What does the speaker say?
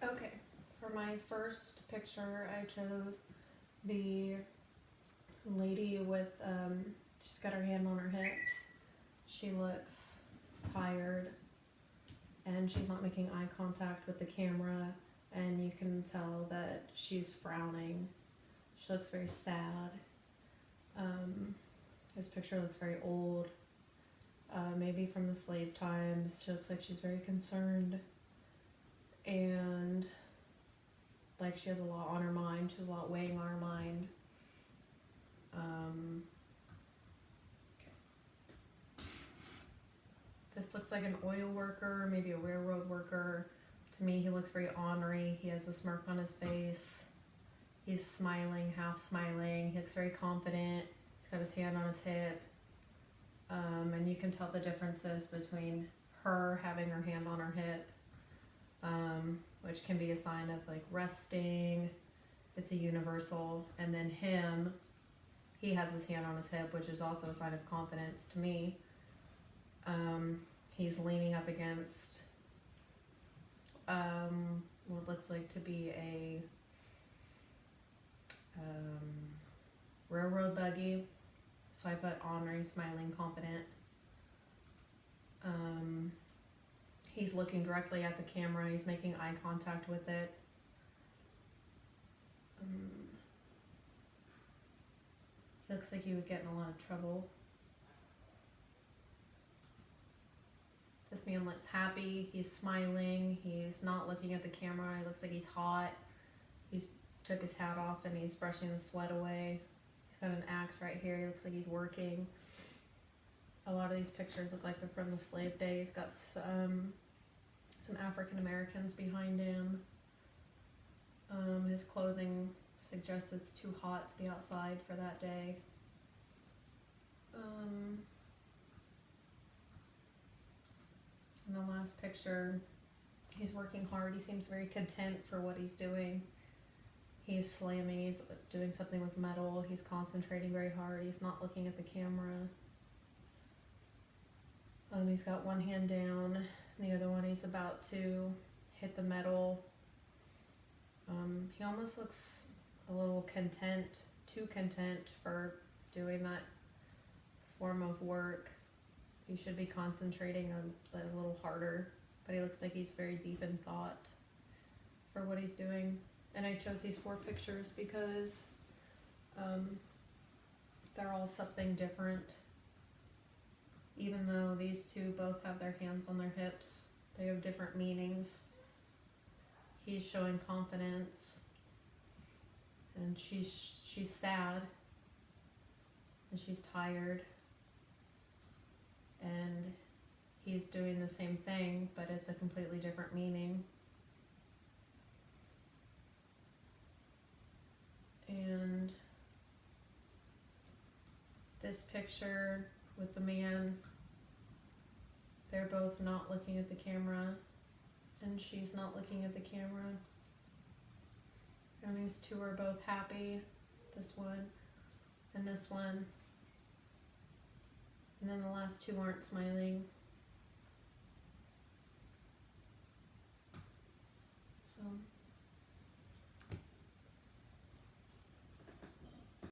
Okay, for my first picture, I chose the lady with, she's got her hand on her hips. She looks tired and she's not making eye contact with the camera, and you can tell that she's frowning. She looks very sad. This picture looks very old, maybe from the slave times. She looks like she's very concerned and like she has a lot on her mind. She has a lot weighing on her mind. This looks like an oil worker, maybe a railroad worker. To me, he looks very ornery. He has a smirk on his face. He's smiling, half smiling. He looks very confident. He's got his hand on his hip. And you can tell the differences between her having her hand on her hip, which can be a sign of like resting. It's a universal. And then him, he has his hand on his hip, which is also a sign of confidence to me. He's leaning up against what looks like to be a railroad buggy. So I put ornery, smiling, confident. He's looking directly at the camera. He's making eye contact with it. He looks like he would get in a lot of trouble. This man looks happy. He's smiling. He's not looking at the camera. He looks like he's hot. He's took his hat off and he's brushing the sweat away. He's got an axe right here. He looks like he's working. A lot of these pictures look like they're from the slave days. He's got some African Americans behind him. His clothing suggests it's too hot to be outside for that day. In the last picture, he's working hard. He seems very content for what he's doing. He's slamming, he's doing something with metal. He's concentrating very hard. He's not looking at the camera. He's got one hand down, and the other one he's about to hit the metal. He almost looks a little content, too content for doing that form of work. He should be concentrating a little harder, but he looks like he's very deep in thought for what he's doing. And I chose these 4 pictures because they're all something different. Even though these 2 both have their hands on their hips, they have different meanings. He's showing confidence, and she's sad, and she's tired, and he's doing the same thing, but it's a completely different meaning. And this picture with the man, they're both not looking at the camera, and she's not looking at the camera. And these 2 are both happy, this one and this one. And then the last 2 aren't smiling.